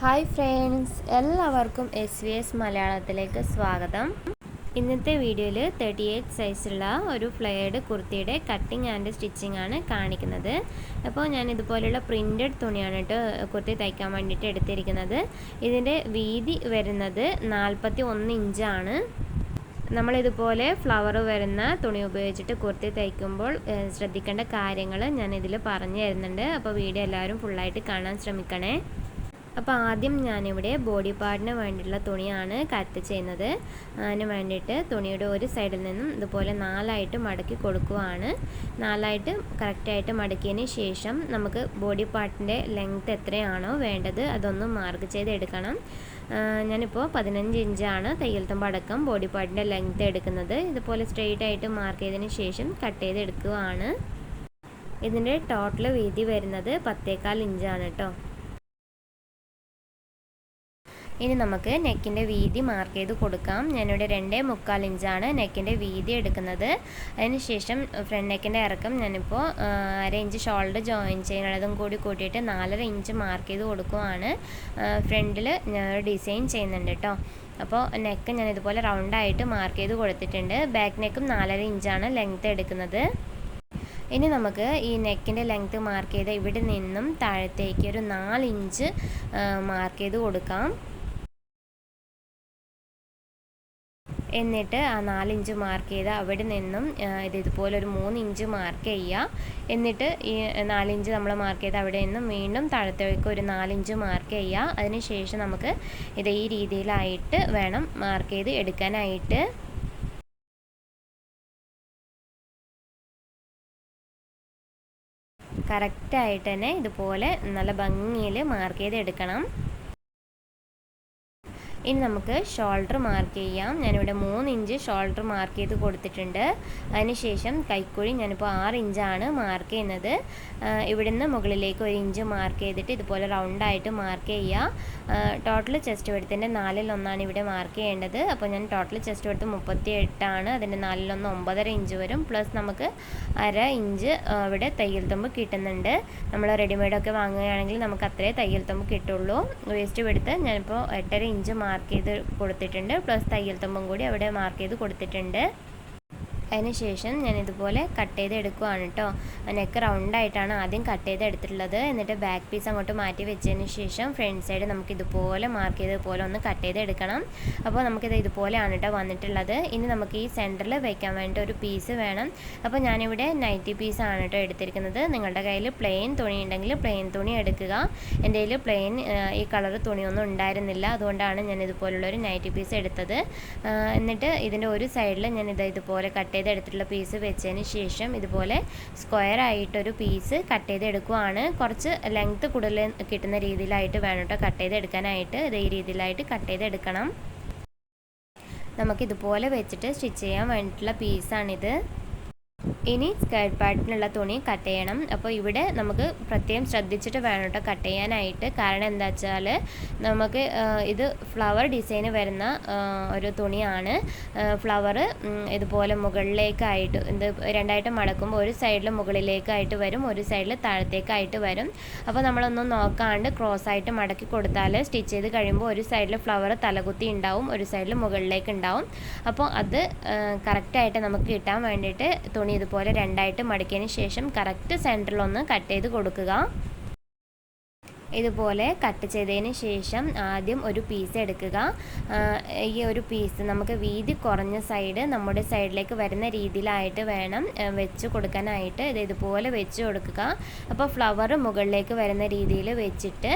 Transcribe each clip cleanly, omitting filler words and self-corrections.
Hi friends, എല്ലാവർക്കും SBS മലയാളത്തിലേക്ക് സ്വാഗതം. ഇന്നത്തെ വീഡിയോയിൽ 38 സൈസുള്ള ഒരു ഫ്ലെയർഡ് കുർത്തിയുടെ കട്ടിങ് ആൻഡ് സ്റ്റിച്ചിങ് ആണ് കാണിക്കുന്നത്. അപ്പോൾ ഞാൻ ഇതുപോലെയുള്ള പ്രിൻറ്റഡ് തുണിയാണ് കേട്ടോ കുർത്തി തയ്ക്കാൻ വേണ്ടിയിട്ട് എടുത്തിരിക്കുന്നത്. ഇതിൻ്റെ വീതി വരുന്നത് 41 ഇഞ്ചാണ്. നമ്മളിതുപോലെ ഫ്ലവർ വരുന്ന തുണി ഉപയോഗിച്ചിട്ട് കുർത്തി തയ്ക്കുമ്പോൾ ശ്രദ്ധിക്കേണ്ട കാര്യങ്ങൾ ഞാനിതിൽ പറഞ്ഞു തരുന്നുണ്ട്. അപ്പോൾ വീഡിയോ എല്ലാവരും ഫുള്ളായിട്ട് കാണാൻ ശ്രമിക്കണേ. അപ്പോൾ ആദ്യം ഞാനിവിടെ ബോഡി പാർട്ടിന് വേണ്ടിയിട്ടുള്ള തുണിയാണ് കട്ട് ചെയ്യുന്നത്. അതിന് വേണ്ടിയിട്ട് തുണിയുടെ ഒരു സൈഡിൽ നിന്നും ഇതുപോലെ 4ആയിട്ട് മടക്കി കൊടുക്കുകയാണ്. 4ആയിട്ട് കറക്റ്റായിട്ട് മടക്കിയതിന് ശേഷം നമുക്ക് ബോഡി പാർട്ടിൻ്റെ ലെങ്ത്ത് എത്രയാണോ വേണ്ടത് അതൊന്ന് മാർക്ക് ചെയ്തെടുക്കണം. ഞാനിപ്പോൾ 15 ഇഞ്ചാണ് തയ്യൽ തുമ്പ് അടക്കം ബോഡി പാർട്ടിൻ്റെ ലെങ്ത്ത് എടുക്കുന്നത്. ഇതുപോലെ സ്ട്രെയിറ്റ് ആയിട്ട് മാർക്ക് ചെയ്തതിന് ശേഷം കട്ട് ചെയ്തെടുക്കുകയാണ്. ഇതിൻ്റെ ടോട്ടൽ വീതി വരുന്നത് 10.25 ഇഞ്ചാണ് കേട്ടോ. ഇനി നമുക്ക് നെക്കിൻ്റെ വീതി മാർക്ക് ചെയ്ത് കൊടുക്കാം. ഞാനിവിടെ 2.25 ഇഞ്ചാണ് നെക്കിൻ്റെ വീതി എടുക്കുന്നത്. അതിനുശേഷം ഫ്രണ്ട് നെക്കിൻ്റെ ഇറക്കം ഞാനിപ്പോൾ 1/2 ഇഞ്ച് ഷോൾഡർ ജോയിൻ ചെയ്യുന്നതും കൂടി കൂട്ടിയിട്ട് 4.5 ഇഞ്ച് മാർക്ക് ചെയ്ത് കൊടുക്കുവാണ്. ഫ്രണ്ടിൽ ഞാൻ ഡിസൈൻ ചെയ്യുന്നുണ്ട് കേട്ടോ. അപ്പോൾ നെക്ക് ഞാൻ ഇതുപോലെ റൗണ്ടായിട്ട് മാർക്ക് ചെയ്ത് കൊടുത്തിട്ടുണ്ട്. ബാക്ക് നെക്കും 4.5 ഇഞ്ചാണ് ലെങ്ത്ത് എടുക്കുന്നത്. ഇനി നമുക്ക് ഈ നെക്കിൻ്റെ ലെങ്ത്ത് മാർക്ക് ചെയ്ത് ഇവിടെ നിന്നും താഴത്തേക്ക് ഒരു 4 ഇഞ്ച് മാർക്ക് ചെയ്ത് കൊടുക്കാം. എന്നിട്ട് ആ 4 ഇഞ്ച് മാർക്ക് ചെയ്ത് അവിടെ നിന്നും ഇതുപോലെ ഒരു 3 ഇഞ്ച് മാർക്ക് ചെയ്യുക. എന്നിട്ട് ഈ 4 ഇഞ്ച് നമ്മൾ മാർക്ക് ചെയ്ത് അവിടെ നിന്നും വീണ്ടും താഴത്തേക്ക് ഒരു 4 ഇഞ്ച് മാർക്ക് ചെയ്യുക. അതിനുശേഷം നമുക്ക് ഇത് ഈ രീതിയിലായിട്ട് വേണം മാർക്ക് ചെയ്ത് എടുക്കാനായിട്ട്. കറക്റ്റായിട്ട് തന്നെ ഇതുപോലെ നല്ല ഭംഗിയിൽ മാർക്ക് ചെയ്ത് എടുക്കണം. ഇനി നമുക്ക് ഷോൾഡർ മാർക്ക് ചെയ്യാം. ഞാനിവിടെ 3 ഇഞ്ച് ഷോൾഡർ മാർക്ക് ചെയ്ത് കൊടുത്തിട്ടുണ്ട്. അതിനുശേഷം കൈക്കുഴി ഞാനിപ്പോൾ 6 ഇഞ്ചാണ് മാർക്ക് ചെയ്യുന്നത്. ഇവിടുന്ന് മുകളിലേക്ക് 1 ഇഞ്ച് മാർക്ക് ചെയ്തിട്ട് ഇതുപോലെ റൗണ്ടായിട്ട് മാർക്ക് ചെയ്യുക. ടോട്ടൽ ചെസ്റ്റ് വെടുത്തിൻ്റെ 4/1 ഇവിടെ മാർക്ക് ചെയ്യേണ്ടത്. അപ്പോൾ ഞാൻ ടോട്ടൽ ചെസ്റ്റ് വെടുത്ത് 38 ആണ്. അതിൻ്റെ 4/1 9.5 ഇഞ്ച് വരും. പ്ലസ് നമുക്ക് 1/2 ഇഞ്ച് ഇവിടെ തയ്യൽ തുമ്പ് കിട്ടുന്നുണ്ട്. നമ്മൾ റെഡിമെയ്ഡൊക്കെ വാങ്ങുകയാണെങ്കിൽ നമുക്ക് അത്രേ തയ്യൽ തുമ്പ് കിട്ടുള്ളൂ. വേസ്റ്റ് വെടുത്ത് ഞാനിപ്പോൾ 8.5 ഇഞ്ച് മാർക്ക് ചെയ്ത് കൊടുത്തിട്ടുണ്ട്. പ്ലസ് തയ്യൽ തുമ്പും കൂടി അവിടെ മാർക്ക് ചെയ്ത് കൊടുത്തിട്ടുണ്ട്. അതിനുശേഷം ഞാൻ ഇതുപോലെ കട്ട് ചെയ്ത് എടുക്കുകയാണ് കേട്ടോ. നെക്ക് റൗണ്ടായിട്ടാണ് ആദ്യം കട്ട് ചെയ്ത് എടുത്തിട്ടുള്ളത്. എന്നിട്ട് ബാക്ക് പീസ് അങ്ങോട്ട് മാറ്റി വെച്ചതിന് ശേഷം ഫ്രണ്ട് സൈഡ് നമുക്ക് ഇതുപോലെ മാർക്ക് ചെയ്തതുപോലെ ഒന്ന് കട്ട് ചെയ്ത് എടുക്കണം. അപ്പോൾ നമുക്കിത് ഇതുപോലെയാണ് കേട്ടോ വന്നിട്ടുള്ളത്. ഇനി നമുക്ക് ഈ സെൻറ്ററിൽ വയ്ക്കാൻ വേണ്ടി ഒരു പീസ് വേണം. അപ്പോൾ ഞാനിവിടെ നൈറ്റി പീസാണ് കേട്ടോ എടുത്തിരിക്കുന്നത്. നിങ്ങളുടെ കയ്യിൽ പ്ലെയിൻ തുണി ഉണ്ടെങ്കിൽ പ്ലെയിൻ തുണി എടുക്കുക. എൻ്റെ കയ്യിൽ പ്ലെയിൻ ഈ കളർ തുണിയൊന്നും ഉണ്ടായിരുന്നില്ല. അതുകൊണ്ടാണ് ഞാൻ ഇതുപോലുള്ളൊരു നൈറ്റി പീസ് എടുത്തത്. എന്നിട്ട് ഇതിൻ്റെ ഒരു സൈഡിൽ ഞാൻ ഇതുപോലെ കട്ട് ചെയ്തെടുത്തിട്ടുള്ള പീസ് വെച്ചതിന് ശേഷം ഇതുപോലെ സ്ക്വയർ ആയിട്ടൊരു പീസ് കട്ട് ചെയ്തെടുക്കുകയാണ്. കുറച്ച് ലെങ്ത്ത് കൂടുതൽ കിട്ടുന്ന രീതിയിലായിട്ട് വേണം കേട്ടോ കട്ട് ചെയ്തെടുക്കാനായിട്ട്. ഇത് ഈ രീതിയിലായിട്ട് കട്ട് ചെയ്തെടുക്കണം. നമുക്കിതുപോലെ വെച്ചിട്ട് സ്റ്റിച്ച് ചെയ്യാൻ വേണ്ടിയിട്ടുള്ള പീസാണിത്. ഇനി സ്കേർട്ട് പാർട്ടിനുള്ള തുണി കട്ട് ചെയ്യണം. അപ്പോൾ ഇവിടെ നമുക്ക് പ്രത്യേകം ശ്രദ്ധിച്ചിട്ട് വേണം കേട്ടോ കട്ട് ചെയ്യാനായിട്ട്. കാരണം എന്താ വെച്ചാൽ നമുക്ക് ഇത് ഫ്ലവർ ഡിസൈന് വരുന്ന ഒരു തുണിയാണ്. ഫ്ലവർ ഇതുപോലെ മുകളിലേക്കായിട്ട് ഇത് രണ്ടായിട്ട് മടക്കുമ്പോൾ ഒരു സൈഡിൽ മുകളിലേക്കായിട്ട് വരും, ഒരു സൈഡിൽ താഴത്തേക്കായിട്ട് വരും. അപ്പോൾ നമ്മളൊന്നും നോക്കാണ്ട് ക്രോസ് ആയിട്ട് മടക്കി കൊടുത്താൽ സ്റ്റിച്ച് ചെയ്ത് കഴിയുമ്പോൾ ഒരു സൈഡിൽ ഫ്ലവർ തലകുത്തി ഉണ്ടാവും, ഒരു സൈഡിൽ മുകളിലേക്ക് ഉണ്ടാവും. അപ്പോൾ അത് കറക്റ്റായിട്ട് നമുക്ക് കിട്ടാൻ വേണ്ടിയിട്ട് തുണി ഇതുപോലെ രണ്ടായിട്ട് മടക്കിയതിന് ശേഷം കറക്റ്റ് സെൻറ്ററിലൊന്ന് കട്ട് ചെയ്ത് കൊടുക്കുക. ഇതുപോലെ കട്ട് ചെയ്തതിന് ശേഷം ആദ്യം ഒരു പീസ് എടുക്കുക. ഈ ഒരു പീസ് നമുക്ക് വീതി കുറഞ്ഞ സൈഡ് നമ്മുടെ സൈഡിലേക്ക് വരുന്ന രീതിയിലായിട്ട് വേണം വെച്ച് കൊടുക്കാനായിട്ട്. ഇതുപോലെ വെച്ച് കൊടുക്കുക. അപ്പോൾ ഫ്ലവർ മുകളിലേക്ക് വരുന്ന രീതിയിൽ വെച്ചിട്ട്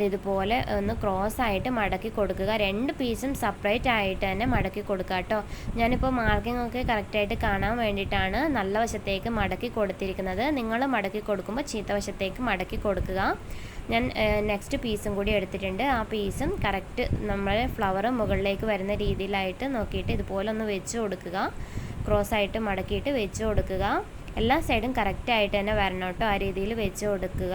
ഇതുപോലെ ഒന്ന് ക്രോസ് ആയിട്ട് മടക്കി കൊടുക്കുക. 2 പീസും സെപ്പറേറ്റ് ആയിട്ട് തന്നെ മടക്കി കൊടുക്കുക കേട്ടോ. ഞാനിപ്പോൾ മാർക്കിംഗ് ഒക്കെ കറക്റ്റായിട്ട് കാണാൻ വേണ്ടിയിട്ടാണ് നല്ല വശത്തേക്ക് മടക്കി കൊടുത്തിരിക്കുന്നത്. നിങ്ങൾ മടക്കി കൊടുക്കുമ്പോൾ ചീത്ത വശത്തേക്ക് മടക്കി കൊടുക്കുക. ഞാൻ നെക്സ്റ്റ് പീസും കൂടി എടുത്തിട്ടുണ്ട്. ആ പീസും കറക്റ്റ് നമ്മൾ ഫ്ലവർ മുകളിലേക്ക് വരുന്ന രീതിയിലായിട്ട് നോക്കിയിട്ട് ഇതുപോലെ ഒന്ന് വെച്ച് കൊടുക്കുക. ക്രോസ് ആയിട്ട് മടക്കിയിട്ട് വെച്ച് കൊടുക്കുക. എല്ലാ സൈഡും കറക്റ്റായിട്ട് തന്നെ വരണം കേട്ടോ. ആ രീതിയിൽ വെച്ച് കൊടുക്കുക.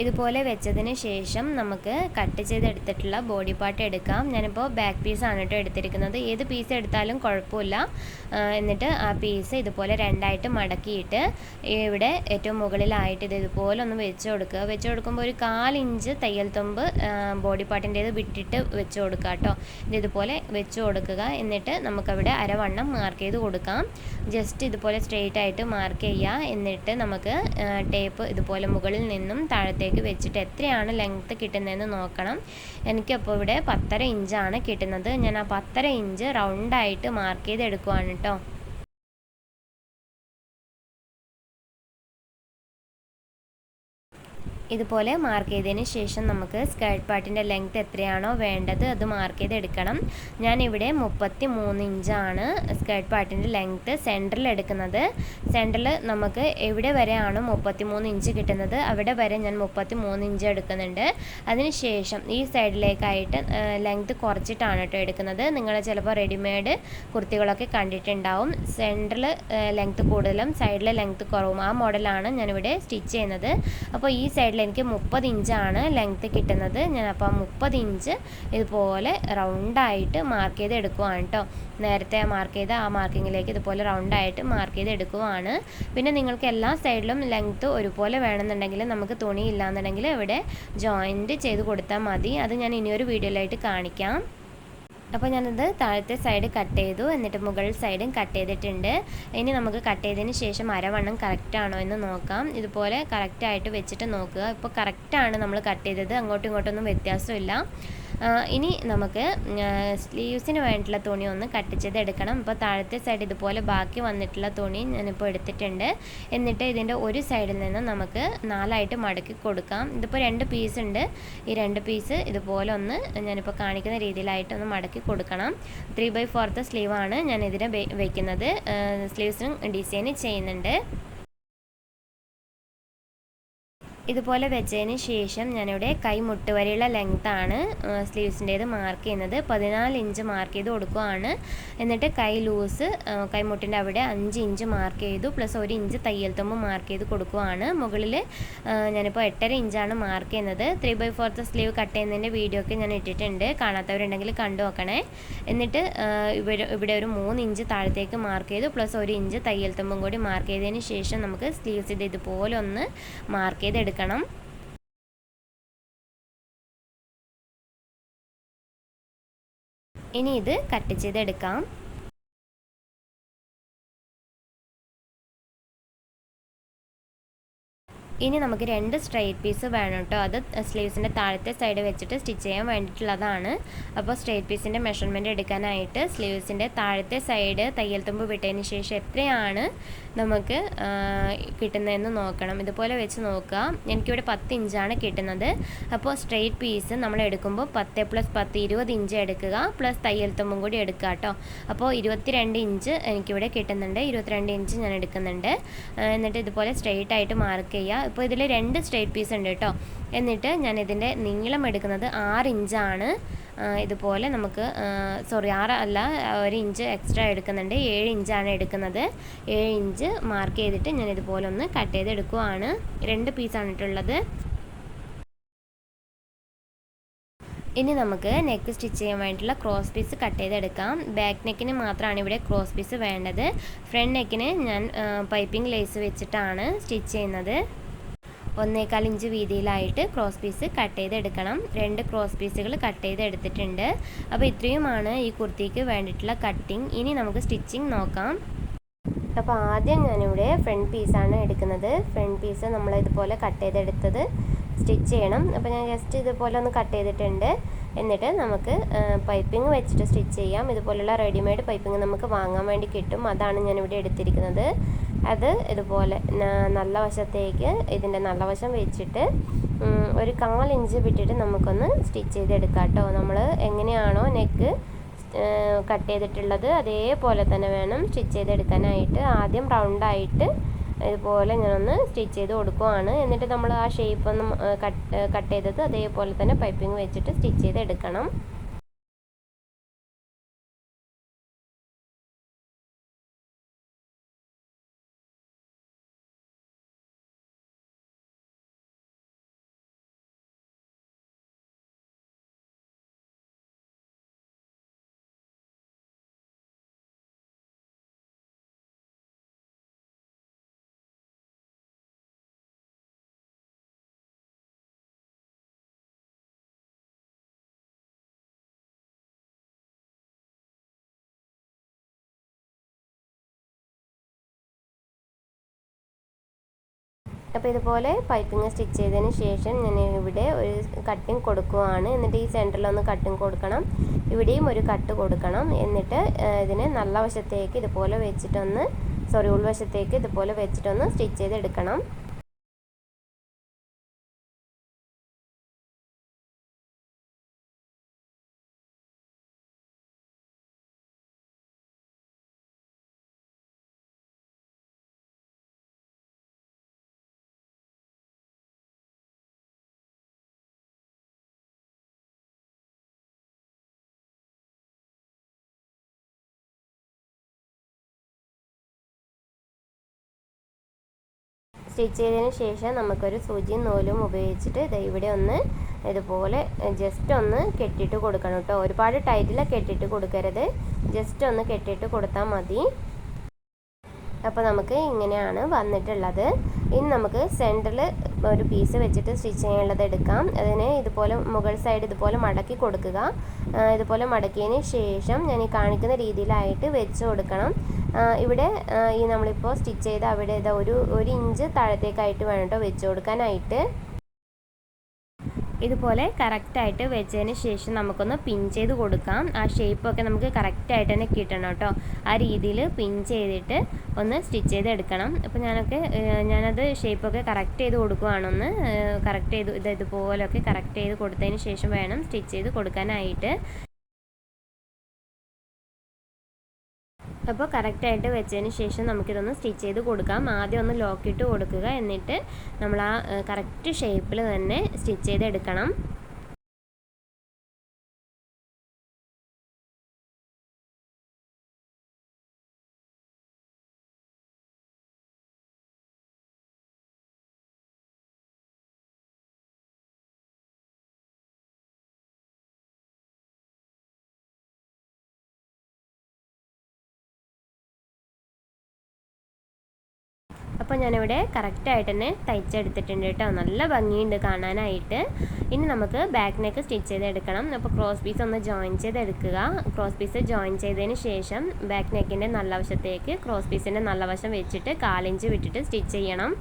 ഇതുപോലെ വെച്ചതിന് ശേഷം നമുക്ക് കട്ട് ചെയ്തെടുത്തിട്ടുള്ള ബോഡി പാർട്ട് എടുക്കാം. ഞാനിപ്പോൾ ബാക്ക് പീസാണ് കേട്ടോ എടുത്തിരിക്കുന്നത്. ഏത് പീസ് എടുത്താലും കുഴപ്പമില്ല. എന്നിട്ട് ആ പീസ് ഇതുപോലെ രണ്ടായിട്ട് മടക്കിയിട്ട് ഇവിടെ ഏറ്റവും മുകളിലായിട്ട് ഇതുപോലെ ഒന്ന് വെച്ച് കൊടുക്കുക. വെച്ച് കൊടുക്കുമ്പോൾ ഒരു 1/4 ഇഞ്ച് തയ്യൽ തുമ്പ് ബോഡി പാർട്ടിൻ്റേത് വിട്ടിട്ട് വെച്ച് കൊടുക്കുക കേട്ടോ. ഇതുപോലെ വെച്ച് കൊടുക്കുക. എന്നിട്ട് നമുക്കവിടെ അരവണ്ണം മാർക്ക് ചെയ്ത് കൊടുക്കാം. ജസ്റ്റ് ഇതുപോലെ സ്ട്രെയിറ്റ് ആയിട്ട് മാർക്ക് ചെയ്യുക. എന്നിട്ട് നമുക്ക് ടേപ്പ് ഇതുപോലെ മുകളിൽ നിന്നും താഴത്തേക്ക് വെച്ചിട്ട് എത്രയാണ് ലെങ്ത്ത് കിട്ടുന്നതെന്ന് നോക്കണം. എനിക്കപ്പോൾ ഇവിടെ 10.5 ഇഞ്ചാണ് കിട്ടുന്നത്. ഞാൻ ആ 10.5 ഇഞ്ച് റൗണ്ടായിട്ട് മാർക്ക് ചെയ്ത് എടുക്കുവാണ് കേട്ടോ. ഇതുപോലെ മാർക്ക് ചെയ്തതിന് ശേഷം നമുക്ക് സ്കേർട്ട് പാർട്ടിൻ്റെ ലെങ്ത്ത് എത്രയാണോ വേണ്ടത് അത് മാർക്ക് ചെയ്തെടുക്കണം. ഞാനിവിടെ 33 ഇഞ്ചാണ് സ്കേർട്ട് പാർട്ടിൻ്റെ ലെങ്ത്ത് സെൻറ്ററിൽ എടുക്കുന്നത്. സെൻറ്ററിൽ നമുക്ക് എവിടെ വരെയാണോ 33 ഇഞ്ച് കിട്ടുന്നത് അവിടെ വരെ ഞാൻ 33 ഇഞ്ച് എടുക്കുന്നുണ്ട്. അതിനുശേഷം ഈ സൈഡിലേക്കായിട്ട് ലെങ്ത്ത് കുറച്ചിട്ടാണ് കേട്ടോ എടുക്കുന്നത്. നിങ്ങൾ ചിലപ്പോൾ റെഡിമെയ്ഡ് കുർത്തികളൊക്കെ കണ്ടിട്ടുണ്ടാവും. സെൻറ്ററിൽ ലെങ്ത്ത് കൂടുതലും സൈഡിലെ ലെങ്ത്ത് കുറവും. ആ മോഡലാണ് ഞാനിവിടെ സ്റ്റിച്ച് ചെയ്യുന്നത്. അപ്പോൾ ഈ സൈഡിൽ എനിക്ക് 30 ഇഞ്ചാണ് ലെങ്ത്ത് കിട്ടുന്നത്. ഞാൻ അപ്പോൾ 30 ഇഞ്ച് ഇതുപോലെ റൗണ്ടായിട്ട് മാർക്ക് ചെയ്ത് എടുക്കുവാണ് കേട്ടോ. നേരത്തെ മാർക്ക് ചെയ്ത ആ മാർക്കിങ്ങിലേക്ക് ഇതുപോലെ റൗണ്ടായിട്ട് മാർക്ക് ചെയ്ത് എടുക്കുവാണ്. പിന്നെ നിങ്ങൾക്ക് എല്ലാ സൈഡിലും ലെങ്ത്ത് ഒരുപോലെ വേണമെന്നുണ്ടെങ്കിൽ നമുക്ക് തുണി ഇല്ലാന്നുണ്ടെങ്കിൽ ഇവിടെ ജോയിൻറ്റ് ചെയ്ത് കൊടുത്താൽ മതി. അത് ഞാൻ ഇനിയൊരു വീഡിയോയിലായിട്ട് കാണിക്കാം. അപ്പോൾ ഞാനത് താഴത്തെ സൈഡ് കട്ട് ചെയ്തു. എന്നിട്ട് മുകൾ സൈഡും കട്ട് ചെയ്തിട്ടുണ്ട്. ഇനി നമുക്ക് കട്ട് ചെയ്തതിന് ശേഷം അരവണ്ണം കറക്റ്റാണോ എന്ന് നോക്കാം. ഇതുപോലെ കറക്റ്റായിട്ട് വെച്ചിട്ട് നോക്കുക. ഇപ്പോൾ കറക്റ്റാണ് നമ്മൾ കട്ട് ചെയ്തത്. അങ്ങോട്ടും ഇങ്ങോട്ടൊന്നും വ്യത്യാസമില്ല. ഇനി നമുക്ക് സ്ലീവ്സിന് വേണ്ടിയിട്ടുള്ള തുണി ഒന്ന് കട്ട് ചെയ്തെടുക്കണം. ഇപ്പോൾ താഴത്തെ സൈഡ് ഇതുപോലെ ബാക്കി വന്നിട്ടുള്ള തുണി ഞാനിപ്പോൾ എടുത്തിട്ടുണ്ട്. എന്നിട്ട് ഇതിൻ്റെ ഒരു സൈഡിൽ നിന്ന് നമുക്ക് 4ആയിട്ട് മടക്കി കൊടുക്കാം. ഇതിപ്പോൾ 2 പീസ് ഉണ്ട്. ഈ 2 പീസ് ഇതുപോലെ ഒന്ന് ഞാനിപ്പോൾ കാണിക്കുന്ന രീതിയിലായിട്ടൊന്ന് മടക്കി കൊടുക്കണം. 3/4 സ്ലീവാണ് ഞാൻ ഇതിനെ വയ്ക്കുന്നത്. സ്ലീവ്സിനും ഡിസൈൻ ചെയ്യുന്നുണ്ട്. ഇതുപോലെ വെച്ചതിന് ശേഷം ഞാനിവിടെ കൈമുട്ട് വരെയുള്ള ലെങ്ത്താണ് സ്ലീവ്സിൻ്റേത് മാർക്ക് ചെയ്യുന്നത്. 14 ഇഞ്ച് മാർക്ക് ചെയ്ത് കൊടുക്കുകയാണ്. എന്നിട്ട് കൈ ലൂസ് കൈമുട്ടിൻ്റെ അവിടെ 5 ഇഞ്ച് മാർക്ക് ചെയ്തു. പ്ലസ് 1 ഇഞ്ച് തയ്യൽ തുമ്പ് മാർക്ക് ചെയ്ത് കൊടുക്കുകയാണ്. മുകളിൽ ഞാനിപ്പോൾ 8.5 ഇഞ്ചാണ് മാർക്ക് ചെയ്യുന്നത്. 3/4 സ്ലീവ് കട്ട് ചെയ്യുന്നതിൻ്റെ വീഡിയോ ഒക്കെ ഞാൻ ഇട്ടിട്ടുണ്ട്. കാണാത്തവരുണ്ടെങ്കിൽ കണ്ടു നോക്കണേ. എന്നിട്ട് ഇവിടെ ഒരു 3 ഇഞ്ച് താഴത്തേക്ക് മാർക്ക് ചെയ്തു. പ്ലസ് 1 ഇഞ്ച് തയ്യൽ തുമ്പും കൂടി മാർക്ക് ചെയ്തതിന് ശേഷം നമുക്ക് സ്ലീവ്സ് ഇതുപോലെ ഒന്ന് മാർക്ക് ചെയ്തെടുക്കാം. ഇനി ഇത് കട്ട് ചെയ്തെടുക്കാം. ഇനി നമുക്ക് 2 സ്ട്രെയിറ്റ് പീസ് വേണം കേട്ടോ. അത് സ്ലീവ്സിൻ്റെ താഴത്തെ സൈഡ് വെച്ചിട്ട് സ്റ്റിച്ച് ചെയ്യാൻ വേണ്ടിയിട്ടുള്ളതാണ്. അപ്പോൾ സ്ട്രെയിറ്റ് പീസിൻ്റെ മെഷർമെൻറ്റ് എടുക്കാനായിട്ട് സ്ലീവ്സിൻ്റെ താഴത്തെ സൈഡ് തയ്യൽ തുമ്പ് വിട്ടതിന് ശേഷം എത്രയാണ് നമുക്ക് കിട്ടുന്നതെന്ന് നോക്കണം. ഇതുപോലെ വെച്ച് നോക്കുക. എനിക്കിവിടെ 10 ഇഞ്ചാണ് കിട്ടുന്നത്. അപ്പോൾ സ്ട്രെയിറ്റ് പീസ് നമ്മൾ എടുക്കുമ്പോൾ 10 + 10 20 ഇഞ്ച് എടുക്കുക. പ്ലസ് തയ്യൽ തുമ്പും കൂടി എടുക്കുക കേട്ടോ. അപ്പോൾ 22 ഇഞ്ച് എനിക്കിവിടെ കിട്ടുന്നുണ്ട്. 22 ഇഞ്ച് ഞാൻ എടുക്കുന്നുണ്ട്. എന്നിട്ട് ഇതുപോലെ സ്ട്രെയിറ്റ് ആയിട്ട് മാർക്ക് ചെയ്യുക. ഇപ്പോൾ ഇതിൽ 2 സ്ട്രെയിറ്റ് പീസ് ഉണ്ട് കേട്ടോ. എന്നിട്ട് ഞാൻ ഇതിൻ്റെ നീളം എടുക്കുന്നത് 6 ഇഞ്ചാണ്. ഇതുപോലെ നമുക്ക് 6 അല്ല 1 ഇഞ്ച് എക്സ്ട്രാ എടുക്കുന്നുണ്ട്. 7 ഇഞ്ചാണ് എടുക്കുന്നത്. 7 ഇഞ്ച് മാർക്ക് ചെയ്തിട്ട് ഞാൻ ഇതുപോലെ ഒന്ന് കട്ട് ചെയ്തെടുക്കുവാണ്. 2 പീസാണ് ഇട്ടുള്ളത്. ഇനി നമുക്ക് നെക്ക് സ്റ്റിച്ച് ചെയ്യാൻ വേണ്ടിയിട്ടുള്ള ക്രോസ് പീസ് കട്ട് ചെയ്തെടുക്കാം. ബാക്ക് നെക്കിന് മാത്രമാണ് ഇവിടെ ക്രോസ് പീസ് വേണ്ടത്. ഫ്രണ്ട് നെക്കിന് ഞാൻ പൈപ്പിംഗ് ലേസ് വെച്ചിട്ടാണ് സ്റ്റിച്ച് ചെയ്യുന്നത്. 1.25 ഇഞ്ച് വീതിയിലായിട്ട് ക്രോസ് പീസ് കട്ട് ചെയ്തെടുക്കണം. 2 ക്രോസ് പീസുകൾ കട്ട് ചെയ്തെടുത്തിട്ടുണ്ട്. അപ്പോൾ ഇത്രയുമാണ് ഈ കുർത്തിക്ക് വേണ്ടിയിട്ടുള്ള കട്ടിങ്. ഇനി നമുക്ക് സ്റ്റിച്ചിങ് നോക്കാം. അപ്പോൾ ആദ്യം ഞാനിവിടെ ഫ്രണ്ട് പീസാണ് എടുക്കുന്നത്. ഫ്രണ്ട് പീസ് നമ്മൾ ഇതുപോലെ കട്ട് ചെയ്തെടുത്തത് സ്റ്റിച്ച് ചെയ്യണം. അപ്പോൾ ഞാൻ ജസ്റ്റ് ഇതുപോലെ ഒന്ന് കട്ട് ചെയ്തിട്ടുണ്ട്. എന്നിട്ട് നമുക്ക് പൈപ്പിംഗ് വെച്ചിട്ട് സ്റ്റിച്ച് ചെയ്യാം. ഇതുപോലുള്ള റെഡിമെയ്ഡ് പൈപ്പിംഗ് നമുക്ക് വാങ്ങാൻ വേണ്ടി കിട്ടും. അതാണ് ഞാനിവിടെ എടുത്തിരിക്കുന്നത്. അത് ഇതുപോലെ നല്ല വശത്തേക്ക് ഇതിൻ്റെ നല്ല വശം വെച്ചിട്ട് ഒരു 1/4 ഇഞ്ച് വിട്ടിട്ട് നമുക്കൊന്ന് സ്റ്റിച്ച് ചെയ്തെടുക്കാം കേട്ടോ. നമ്മൾ എങ്ങനെയാണോ നെക്ക് കട്ട് ചെയ്തിട്ടുള്ളത് അതേപോലെ തന്നെ വേണം സ്റ്റിച്ച് ചെയ്തെടുക്കാനായിട്ട്. ആദ്യം റൗണ്ടായിട്ട് ഇതുപോലെ ഞാനൊന്ന് സ്റ്റിച്ച് ചെയ്ത് കൊടുക്കുവാണ്. എന്നിട്ട് നമ്മൾ ആ ഷേപ്പ് ഒന്ന് കട്ട് ചെയ്തത് അതേപോലെ തന്നെ പൈപ്പിംഗ് വെച്ചിട്ട് സ്റ്റിച്ച് ചെയ്തെടുക്കണം. അപ്പോൾ ഇതുപോലെ പൈപ്പിംഗ് സ്റ്റിച്ച് ചെയ്തതിന് ശേഷം ഞാൻ ഇവിടെ ഒരു കട്ടിങ് കൊടുക്കുകയാണ്. എന്നിട്ട് ഈ സെൻറ്ററിലൊന്ന് കട്ടിങ് കൊടുക്കണം, ഇവിടെയും ഒരു കട്ട് കൊടുക്കണം. എന്നിട്ട് ഇതിനെ നല്ല വശത്തേക്ക് ഇതുപോലെ വെച്ചിട്ടൊന്ന് ഉൾവശത്തേക്ക് ഇതുപോലെ വെച്ചിട്ടൊന്ന് സ്റ്റിച്ച് ചെയ്തെടുക്കണം. സ്റ്റിച്ച് ചെയ്തതിന് ശേഷം നമുക്കൊരു സൂചിയും നൂലും ഉപയോഗിച്ചിട്ട് ഇവിടെ ഒന്ന് ഇതുപോലെ ജസ്റ്റ് ഒന്ന് കെട്ടിയിട്ട് കൊടുക്കണം കേട്ടോ. ഒരുപാട് ടൈറ്റിൽ കെട്ടിയിട്ട് കൊടുക്കരുത്, ജസ്റ്റ് ഒന്ന് കെട്ടിയിട്ട് കൊടുത്താൽ മതി. അപ്പോൾ നമുക്ക് ഇങ്ങനെയാണ് വന്നിട്ടുള്ളത്. ഇനി നമുക്ക് സെൻറ്ററിൽ ഒരു പീസ് വെച്ചിട്ട് സ്റ്റിച്ച് ചെയ്യാനുള്ളത് എടുക്കാം. അതിന് ഇതുപോലെ മുകൾ സൈഡ് ഇതുപോലെ മടക്കി കൊടുക്കുക. ഇതുപോലെ മടക്കിയതിന് ശേഷം ഞാൻ ഈ കാണിക്കുന്ന രീതിയിലായിട്ട് വെച്ച് കൊടുക്കണം. ഇവിടെ ഈ നമ്മളിപ്പോൾ സ്റ്റിച്ച് ചെയ്ത് അവിടെ ഇതാ ഒരു ഇഞ്ച് താഴത്തേക്കായിട്ട് വേണം കേട്ടോ വെച്ച് കൊടുക്കാനായിട്ട്. ഇതുപോലെ കറക്റ്റായിട്ട് വെച്ചതിന് ശേഷം നമുക്കൊന്ന് പിൻ ചെയ്ത് കൊടുക്കാം. ആ ഷേപ്പൊക്കെ നമുക്ക് കറക്റ്റായിട്ട് തന്നെ കിട്ടണം കേട്ടോ. ആ രീതിയിൽ പിൻ ചെയ്തിട്ട് ഒന്ന് സ്റ്റിച്ച് ചെയ്തെടുക്കണം. അപ്പോൾ ഞാനത് ഷേപ്പൊക്കെ കറക്റ്റ് ചെയ്ത് കൊടുക്കുകയാണൊന്ന് കറക്റ്റ് ചെയ്ത് ഇതുപോലൊക്കെ കറക്റ്റ് ചെയ്ത് കൊടുത്തതിന് ശേഷം വേണം സ്റ്റിച്ച് ചെയ്ത് കൊടുക്കാനായിട്ട്. അപ്പോൾ കറക്റ്റായിട്ട് വെച്ചതിന് ശേഷം നമുക്കിതൊന്ന് സ്റ്റിച്ച് ചെയ്ത് കൊടുക്കാം. ആദ്യം ഒന്ന് ലോക്കിട്ട് കൊടുക്കുക, എന്നിട്ട് നമ്മൾ ആ കറക്റ്റ് ഷേപ്പിൽ തന്നെ സ്റ്റിച്ച് ചെയ്തെടുക്കണം. അപ്പോൾ ഞാനിവിടെ കറക്റ്റായിട്ട് തന്നെ തയ്ച്ചെടുത്തിട്ടുണ്ട് കേട്ടോ. നല്ല ഭംഗിയുണ്ട് കാണാനായിട്ട്. ഇനി നമുക്ക് ബാക്ക് നെക്ക് സ്റ്റിച്ച് ചെയ്തെടുക്കണം. അപ്പോൾ ക്രോസ് പീസ് ഒന്ന് ജോയിൻ ചെയ്തെടുക്കുക. ക്രോസ് പീസ് ജോയിൻ ചെയ്തതിന് ശേഷം ബാക്ക് നെക്കിൻ്റെ നല്ല വശത്തേക്ക് ക്രോസ് പീസിൻ്റെ നല്ല വശം വെച്ചിട്ട് 1/4 ഇഞ്ച് വിട്ടിട്ട് സ്റ്റിച്ച് ചെയ്യണം.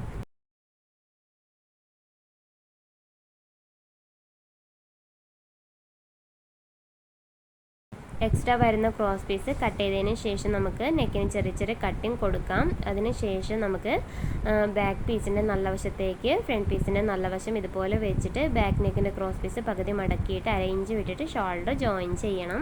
എക്സ്ട്രാ വരുന്ന ക്രോസ് പീസ് കട്ട് ചെയ്തതിന് ശേഷം നമുക്ക് നെക്കിന് ചെറിയ ചെറിയ കട്ടിങ് കൊടുക്കാം. അതിന് ശേഷം നമുക്ക് ബാക്ക് പീസിൻ്റെ നല്ല വശത്തേക്ക് ഫ്രണ്ട് പീസിൻ്റെ നല്ല വശം ഇതുപോലെ വെച്ചിട്ട് ബാക്ക് നെക്കിൻ്റെ ക്രോസ് പീസ് പകുതി മടക്കിയിട്ട് 1/2 ഇഞ്ച് വിട്ടിട്ട് ഷോൾഡർ ജോയിൻ ചെയ്യണം.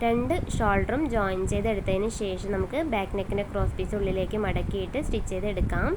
രണ്ട് ഷോൾഡറും ജോയിൻ ചെയ്തെടുത്തതിന് ശേഷം നമുക്ക് ബാക്ക് നെക്കിൻ്റെ ക്രോസ് പീസ് ഉള്ളിലേക്ക് മടക്കിയിട്ട് സ്റ്റിച്ച് ചെയ്തെടുക്കാം.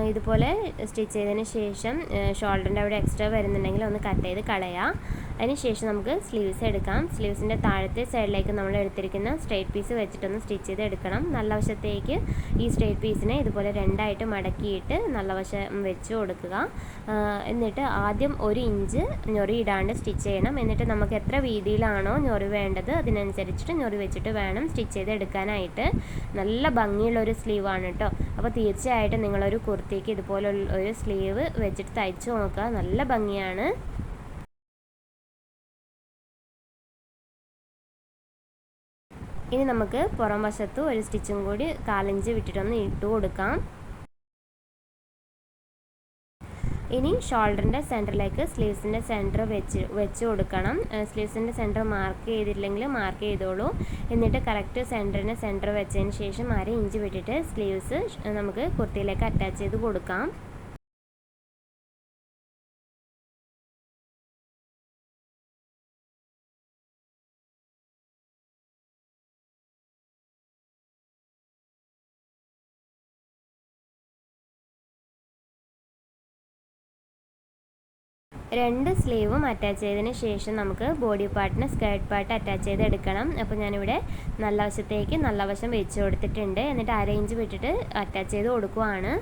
ഇതുപോലെ സ്റ്റിച്ച് ചെയ്തതിന് ശേഷം ഷോൾഡറിൻ്റെ അവിടെ എക്സ്ട്രാ വരുന്നുണ്ടെങ്കിൽ ഒന്ന് കട്ട് ചെയ്ത് കളയാം. അതിന് ശേഷം നമുക്ക് സ്ലീവ്സ് എടുക്കാം. സ്ലീവ്സിൻ്റെ താഴത്തെ സൈഡിലേക്ക് നമ്മൾ എടുത്തിരിക്കുന്ന സ്ട്രെയിറ്റ് പീസ് വെച്ചിട്ടൊന്ന് സ്റ്റിച്ച് ചെയ്ത് എടുക്കണം. നല്ല വശത്തേക്ക് ഈ സ്ട്രെയിറ്റ് പീസിനെ ഇതുപോലെ രണ്ടായിട്ട് മടക്കിയിട്ട് നല്ല വശം വെച്ച് കൊടുക്കുക. എന്നിട്ട് ആദ്യം 1 ഇഞ്ച് ഞൊറി ഇടാണ്ട് സ്റ്റിച്ച് ചെയ്യണം. എന്നിട്ട് നമുക്ക് എത്ര വീതിയിലാണോ ഞൊറി വേണ്ടത് അതിനനുസരിച്ചിട്ട് ഞൊറി വെച്ചിട്ട് വേണം സ്റ്റിച്ച് ചെയ്ത് എടുക്കാനായിട്ട്. നല്ല ഭംഗിയുള്ളൊരു സ്ലീവാണ് കേട്ടോ. അപ്പോൾ തീർച്ചയായിട്ടും നിങ്ങളൊരു കുർത്തിക്ക് ഇതുപോലുള്ള ഒരു സ്ലീവ് വെച്ചിട്ട് തയ്ച്ചു നോക്കുക, നല്ല ഭംഗിയാണ്. ഇനി നമുക്ക് പുറം വശത്ത് ഒരു സ്റ്റിച്ചും കൂടി 1/4 ഇഞ്ച് വിട്ടിട്ടൊന്ന് ഇട്ട് കൊടുക്കാം. ഇനി ഷോൾഡറിൻ്റെ സെൻറ്ററിലേക്ക് സ്ലീവ്സിൻ്റെ സെൻറ്റർ വെച്ച് കൊടുക്കണം. സ്ലീവ്സിൻ്റെ സെൻറ്റർ മാർക്ക് ചെയ്തില്ലെങ്കിൽ മാർക്ക് ചെയ്തോളൂ. എന്നിട്ട് കറക്റ്റ് സെൻറ്ററിന് സെൻറ്റർ വെച്ചതിന് ശേഷം 1/2 ഇഞ്ച് വിട്ടിട്ട് സ്ലീവ്സ് നമുക്ക് കുർത്തിയിലേക്ക് അറ്റാച്ച് ചെയ്ത് കൊടുക്കാം. രണ്ട് സ്ലീവും അറ്റാച്ച് ചെയ്തതിന് ശേഷം നമുക്ക് ബോഡി പാർട്ടിന് സ്കേർട്ട് പാർട്ട് അറ്റാച്ച് ചെയ്ത് എടുക്കണം. അപ്പോൾ ഞാനിവിടെ നല്ല വശത്തേക്ക് നല്ല വശം വെച്ച് കൊടുത്തിട്ടുണ്ട്. എന്നിട്ട് 1/2 ഇഞ്ച് വിട്ടിട്ട് അറ്റാച്ച് ചെയ്ത് കൊടുക്കുവാണ്.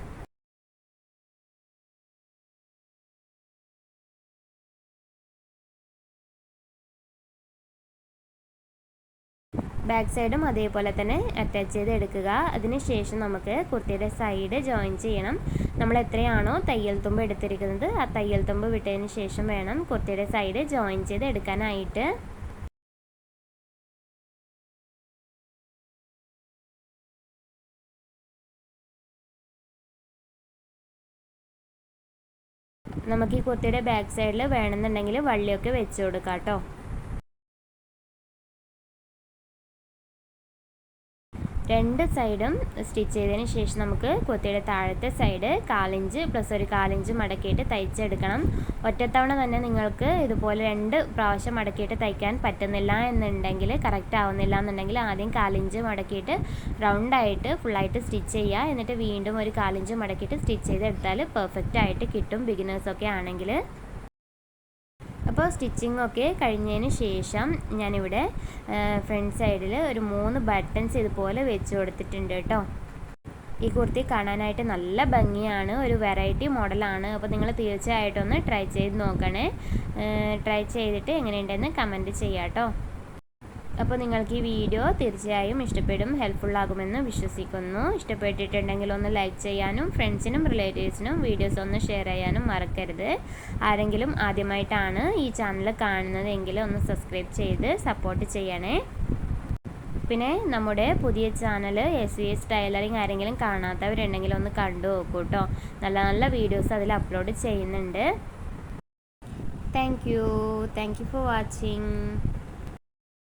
ബാക്ക് സൈഡും അതേപോലെ തന്നെ അറ്റാച്ച് ചെയ്ത് എടുക്കുക. അതിനുശേഷം നമുക്ക് കുർത്തിയുടെ സൈഡ് ജോയിൻ ചെയ്യണം. നമ്മൾ എത്രയാണോ തയ്യൽ തുമ്പ് എടുത്തിരിക്കുന്നത് ആ തയ്യൽ തുമ്പ് വിട്ടതിന് ശേഷം വേണം കുർത്തിയുടെ സൈഡ് ജോയിൻ ചെയ്ത് എടുക്കാനായിട്ട്. നമുക്ക് ഈ കുർത്തിയുടെ ബാക്ക് സൈഡിൽ വേണമെന്നുണ്ടെങ്കിൽ വള്ളിയൊക്കെ വെച്ച് കൊടുക്കാം കേട്ടോ. രണ്ട് സൈഡും സ്റ്റിച്ച് ചെയ്തതിന് ശേഷം നമുക്ക് കുർത്തിയുടെ താഴത്തെ സൈഡ് 1/4 ഇഞ്ച് പ്ലസ് ഒരു 1/4 ഇഞ്ച് മടക്കിയിട്ട് തയ്ച്ചെടുക്കണം. ഒറ്റത്തവണ തന്നെ നിങ്ങൾക്ക് ഇതുപോലെ 2 പ്രാവശ്യം മടക്കിയിട്ട് തയ്ക്കാൻ പറ്റുന്നില്ല എന്നുണ്ടെങ്കിൽ, കറക്റ്റ് ആവുന്നില്ല എന്നുണ്ടെങ്കിൽ ആദ്യം 1/4 ഇഞ്ച് മടക്കിയിട്ട് റൗണ്ടായിട്ട് ഫുള്ളായിട്ട് സ്റ്റിച്ച് ചെയ്യുക. എന്നിട്ട് വീണ്ടും ഒരു 1/4 ഇഞ്ച് മടക്കിയിട്ട് സ്റ്റിച്ച് ചെയ്തെടുത്താൽ പെർഫെക്റ്റ് ആയിട്ട് കിട്ടും, ബിഗിനേഴ്സൊക്കെ ആണെങ്കിൽ. അപ്പോൾ സ്റ്റിച്ചിങ് ഒക്കെ കഴിഞ്ഞതിന് ശേഷം ഞാനിവിടെ ഫ്രണ്ട് സൈഡിൽ ഒരു 3 ബട്ടൺസ് ഇതുപോലെ വെച്ച് കൊടുത്തിട്ടുണ്ട് കേട്ടോ. ഈ കുർത്തി കാണാനായിട്ട് നല്ല ഭംഗിയാണ്, ഒരു വെറൈറ്റി മോഡലാണ്. അപ്പോൾ നിങ്ങൾ തീർച്ചയായിട്ടും ഒന്ന് ട്രൈ ചെയ്ത് നോക്കണേ. ട്രൈ ചെയ്തിട്ട് എങ്ങനെയുണ്ടെന്ന് കമൻറ്റ് ചെയ്യാം കേട്ടോ. അപ്പോൾ നിങ്ങൾക്ക് ഈ വീഡിയോ തീർച്ചയായും ഇഷ്ടപ്പെടും, ഹെൽപ്ഫുള്ളാകുമെന്ന് വിശ്വസിക്കുന്നു. ഇഷ്ടപ്പെട്ടിട്ടുണ്ടെങ്കിൽ ഒന്ന് ലൈക്ക് ചെയ്യാനും ഫ്രണ്ട്സിനും റിലേറ്റീവ്സിനും വീഡിയോസ് ഒന്ന് ഷെയർ ചെയ്യാനും മറക്കരുത്. ആരെങ്കിലും ആദ്യമായിട്ടാണ് ഈ ചാനൽ കാണുന്നതെങ്കിൽ ഒന്ന് സബ്സ്ക്രൈബ് ചെയ്ത് സപ്പോർട്ട് ചെയ്യണേ. പിന്നെ നമ്മുടെ പുതിയ ചാനൽ SVS ടൈലറിങ് ആരെങ്കിലും കാണാത്തവരുണ്ടെങ്കിൽ ഒന്ന് കണ്ടു നോക്കൂ കേട്ടോ. നല്ല നല്ല വീഡിയോസ് അതിൽ അപ്ലോഡ് ചെയ്യുന്നുണ്ട്. Thank you for watching.